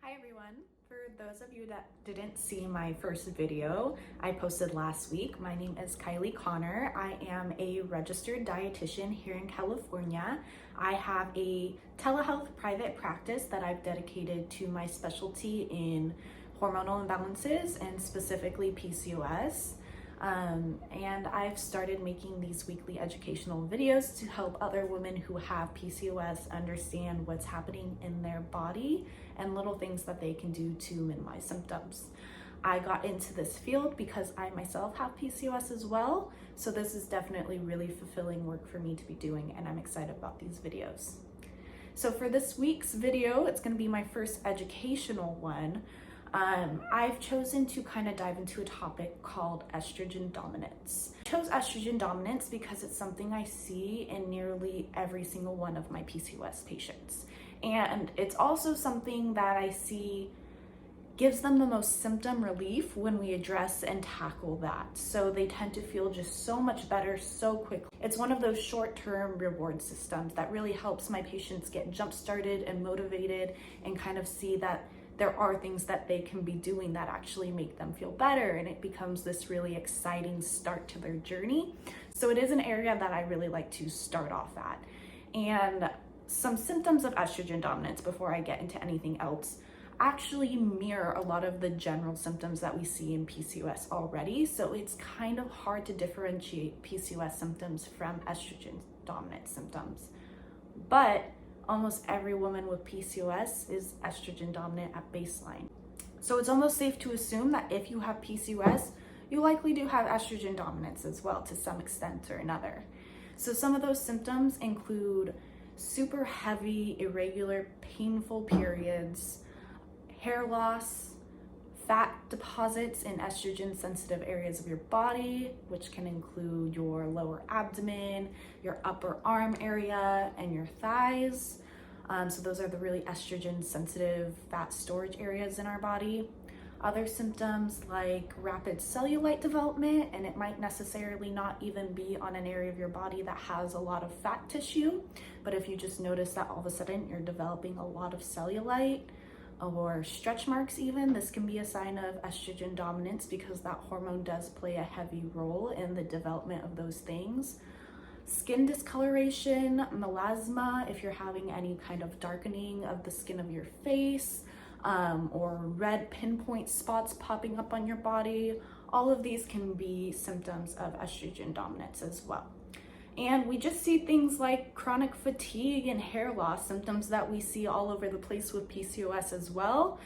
Hi everyone. For those of you that didn't see my first video I posted last week, my name is Kylie Connor. I am a registered dietitian here in California. I have a telehealth private practice that I've dedicated to my specialty in hormonal imbalances and specifically PCOS. And I've started making these weekly educational videos to help other women who have PCOS understand what's happening in their body and little things that they can do to minimize symptoms. I got into this field because I myself have PCOS as well, so this is definitely really fulfilling work for me to be doing, and I'm excited about these videos. So for this week's video, it's going to be my first educational one. I've chosen to kind of dive into a topic called estrogen dominance. I chose estrogen dominance because it's something I see in nearly every single one of my PCOS patients. And it's also something that I see gives them the most symptom relief when we address and tackle that. So they tend to feel just so much better so quickly. It's one of those short-term reward systems that really helps my patients get jump-started and motivated and kind of see that there are things that they can be doing that actually make them feel better, and it becomes this really exciting start to their journey. So it is an area that I really like to start off at. And some symptoms of estrogen dominance, before I get into anything else, actually mirror a lot of the general symptoms that we see in PCOS already. So it's kind of hard to differentiate PCOS symptoms from estrogen dominant symptoms. But almost every woman with PCOS is estrogen dominant at baseline. So it's almost safe to assume that if you have PCOS, you likely do have estrogen dominance as well to some extent or another. So some of those symptoms include super heavy, irregular, painful periods, hair loss, fat deposits in estrogen sensitive areas of your body, which can include your lower abdomen, your upper arm area, and your thighs. So those are the really estrogen sensitive fat storage areas in our body. Other symptoms like rapid cellulite development, and it might necessarily not even be on an area of your body that has a lot of fat tissue, but if you just notice that all of a sudden you're developing a lot of cellulite, or stretch marks even, this can be a sign of estrogen dominance because that hormone does play a heavy role in the development of those things. Skin discoloration, melasma, if you're having any kind of darkening of the skin of your face, or red pinpoint spots popping up on your body, all of these can be symptoms of estrogen dominance as well. And we just see things like chronic fatigue and hair loss, symptoms that we see all over the place with PCOS as well.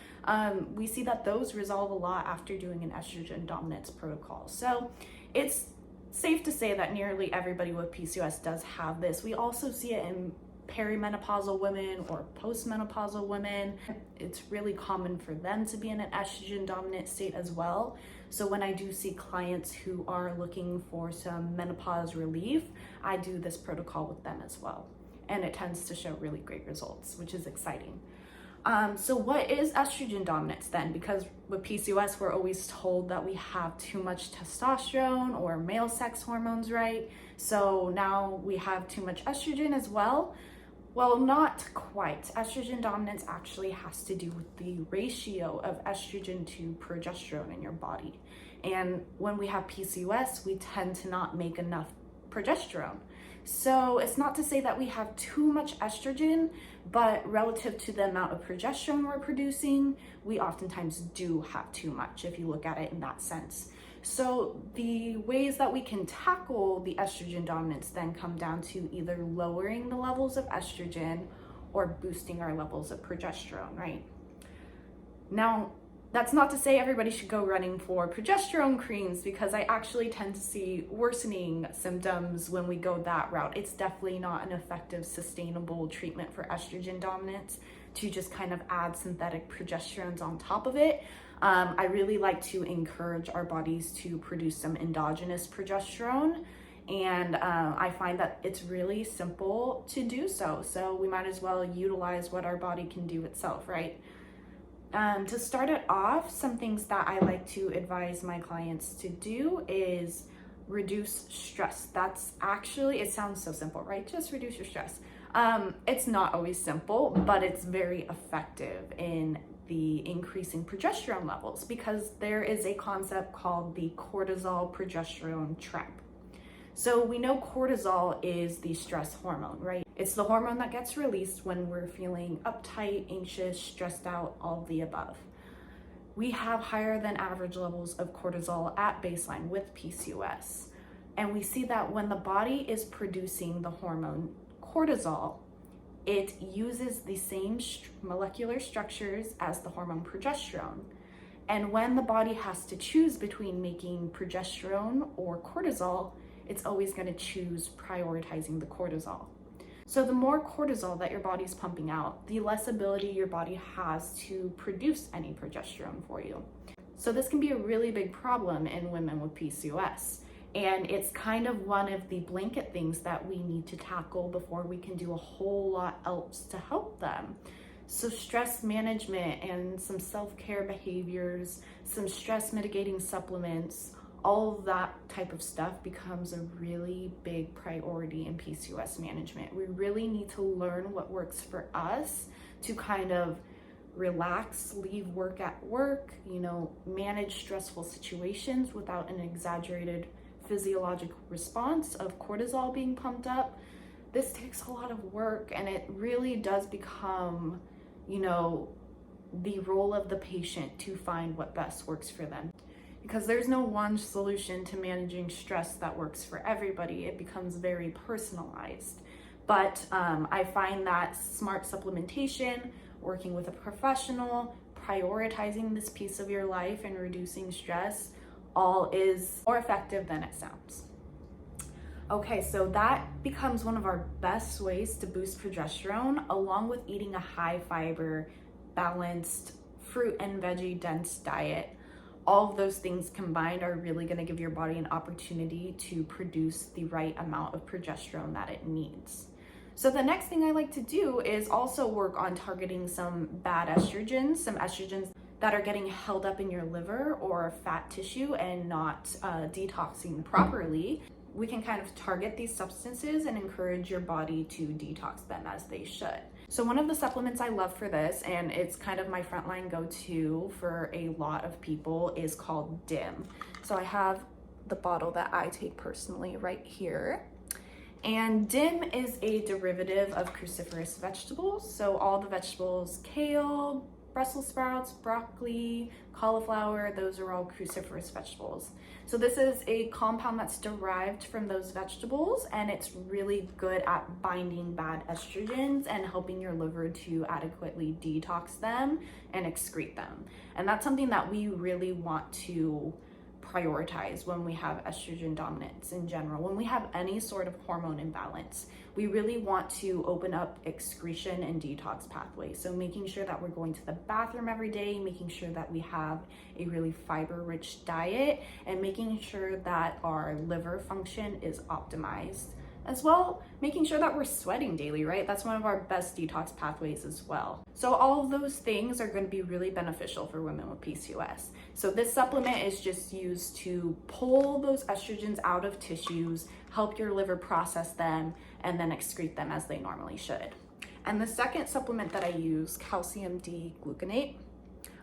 We see that those resolve a lot after doing an estrogen dominance protocol. So it's safe to say that nearly everybody with PCOS does have this. We also see it in perimenopausal women or postmenopausal women. It's really common for them to be in an estrogen dominant state as well. So when I do see clients who are looking for some menopause relief, I do this protocol with them as well. And it tends to show really great results, which is exciting. So what is estrogen dominance then? Because with PCOS, we're always told that we have too much testosterone or male sex hormones, right? So now we have too much estrogen as well. Well, not quite. Estrogen dominance actually has to do with the ratio of estrogen to progesterone in your body. And when we have PCOS, we tend to not make enough progesterone. So it's not to say that we have too much estrogen, but relative to the amount of progesterone we're producing, we oftentimes do have too much if you look at it in that sense. So the ways that we can tackle the estrogen dominance then come down to either lowering the levels of estrogen or boosting our levels of progesterone, right? Now, that's not to say everybody should go running for progesterone creams, because I actually tend to see worsening symptoms when we go that route. It's definitely not an effective, sustainable treatment for estrogen dominance to just kind of add synthetic progesterones on top of it. I really like to encourage our bodies to produce some endogenous progesterone, and I find that it's really simple to do so. So we might as well utilize what our body can do itself, right? To start it off, some things that I like to advise my clients to do is reduce stress. That's actually, it sounds so simple, right? Just reduce your stress. It's not always simple, but it's very effective in the increase in progesterone levels, because there is a concept called the cortisol progesterone trap. So we know cortisol is the stress hormone, right? It's the hormone that gets released when we're feeling uptight, anxious, stressed out, all of the above. We have higher than average levels of cortisol at baseline with PCOS. And we see that when the body is producing the hormone cortisol, it uses the same molecular structures as the hormone progesterone. And when the body has to choose between making progesterone or cortisol, it's always going to choose prioritizing the cortisol. So the more cortisol that your body's pumping out, the less ability your body has to produce any progesterone for you. So this can be a really big problem in women with PCOS. And it's kind of one of the blanket things that we need to tackle before we can do a whole lot else to help them. So stress management and some self-care behaviors, some stress mitigating supplements, all of that type of stuff becomes a really big priority in PCOS management. We really need to learn what works for us to kind of relax, leave work at work, manage stressful situations without an exaggerated physiologic response of cortisol being pumped up. This takes a lot of work, and it really does become, the role of the patient to find what best works for them. Because there's no one solution to managing stress that works for everybody. It becomes very personalized. But I find that smart supplementation, working with a professional, prioritizing this piece of your life and reducing stress, all is more effective than it sounds. Okay, so that becomes one of our best ways to boost progesterone, along with eating a high fiber, balanced, fruit and veggie dense diet. All of those things combined are really going to give your body an opportunity to produce the right amount of progesterone that it needs. So the next thing I like to do is also work on targeting some bad estrogens, some estrogens that are getting held up in your liver or fat tissue and not detoxing properly. We can kind of target these substances and encourage your body to detox them as they should. So one of the supplements I love for this, and it's kind of my frontline go-to for a lot of people, is called DIM. So I have the bottle that I take personally right here. And DIM is a derivative of cruciferous vegetables. So all the vegetables, kale, Brussels sprouts, broccoli, cauliflower, those are all cruciferous vegetables. So this is a compound that's derived from those vegetables, and it's really good at binding bad estrogens and helping your liver to adequately detox them and excrete them. And that's something that we really want to prioritize when we have estrogen dominance in general. When we have any sort of hormone imbalance, we really want to open up excretion and detox pathways. So making sure that we're going to the bathroom every day, making sure that we have a really fiber-rich diet, and making sure that our liver function is optimized. As well, making sure that we're sweating daily, right? That's one of our best detox pathways as well. So all of those things are going to be really beneficial for women with PCOS. So this supplement is just used to pull those estrogens out of tissues, help your liver process them, and then excrete them as they normally should. And the second supplement that I use, calcium D-Glucanate,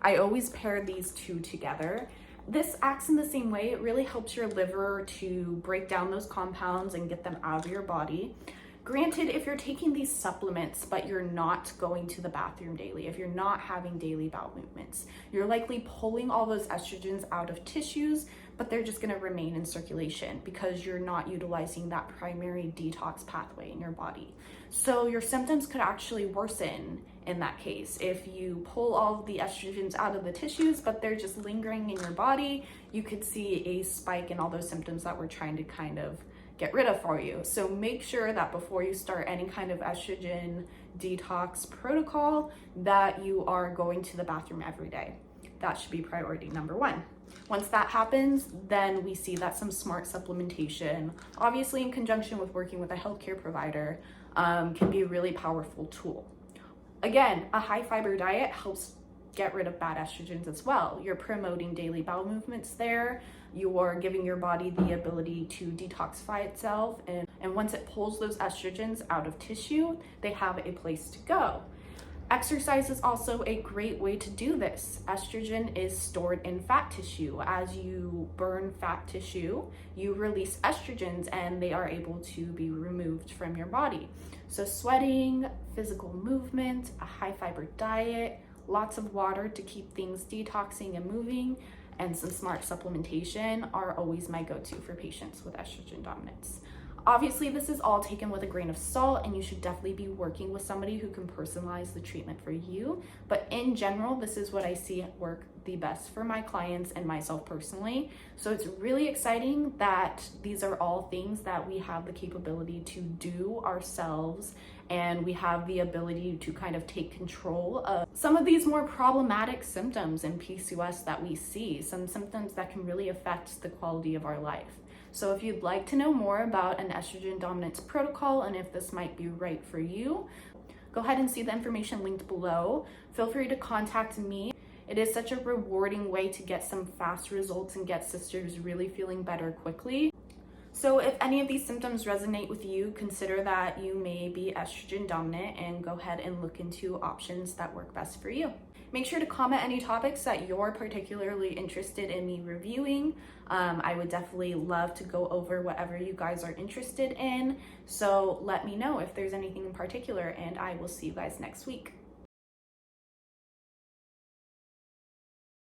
I always pair these two together. This acts in the same way. It really helps your liver to break down those compounds and get them out of your body. Granted, if you're taking these supplements, but you're not going to the bathroom daily, if you're not having daily bowel movements, you're likely pulling all those estrogens out of tissues, but they're just gonna remain in circulation because you're not utilizing that primary detox pathway in your body. So your symptoms could actually worsen in that case. If you pull all of the estrogens out of the tissues, but they're just lingering in your body, you could see a spike in all those symptoms that we're trying to kind of get rid of for you. So make sure that before you start any kind of estrogen detox protocol, that you are going to the bathroom every day. That should be priority number one. Once that happens, then we see that some smart supplementation, obviously in conjunction with working with a healthcare provider, can be a really powerful tool. Again, a high fiber diet helps get rid of bad estrogens as well. You're promoting daily bowel movements there. You are giving your body the ability to detoxify itself. And once it pulls those estrogens out of tissue, they have a place to go. Exercise is also a great way to do this. Estrogen is stored in fat tissue. As you burn fat tissue, you release estrogens and they are able to be removed from your body. So sweating, physical movement, a high fiber diet, lots of water to keep things detoxing and moving, and some smart supplementation are always my go-to for patients with estrogen dominance. Obviously, this is all taken with a grain of salt, and you should definitely be working with somebody who can personalize the treatment for you. But in general, this is what I see work the best for my clients and myself personally. So it's really exciting that these are all things that we have the capability to do ourselves, and we have the ability to kind of take control of some of these more problematic symptoms in PCOS that we see, some symptoms that can really affect the quality of our life. So if you'd like to know more about an estrogen dominance protocol and if this might be right for you, go ahead and see the information linked below. Feel free to contact me. It is such a rewarding way to get some fast results and get sisters really feeling better quickly. So if any of these symptoms resonate with you, consider that you may be estrogen dominant and go ahead and look into options that work best for you. Make sure to comment any topics that you're particularly interested in me reviewing. I would definitely love to go over whatever you guys are interested in. So let me know if there's anything in particular, and I will see you guys next week.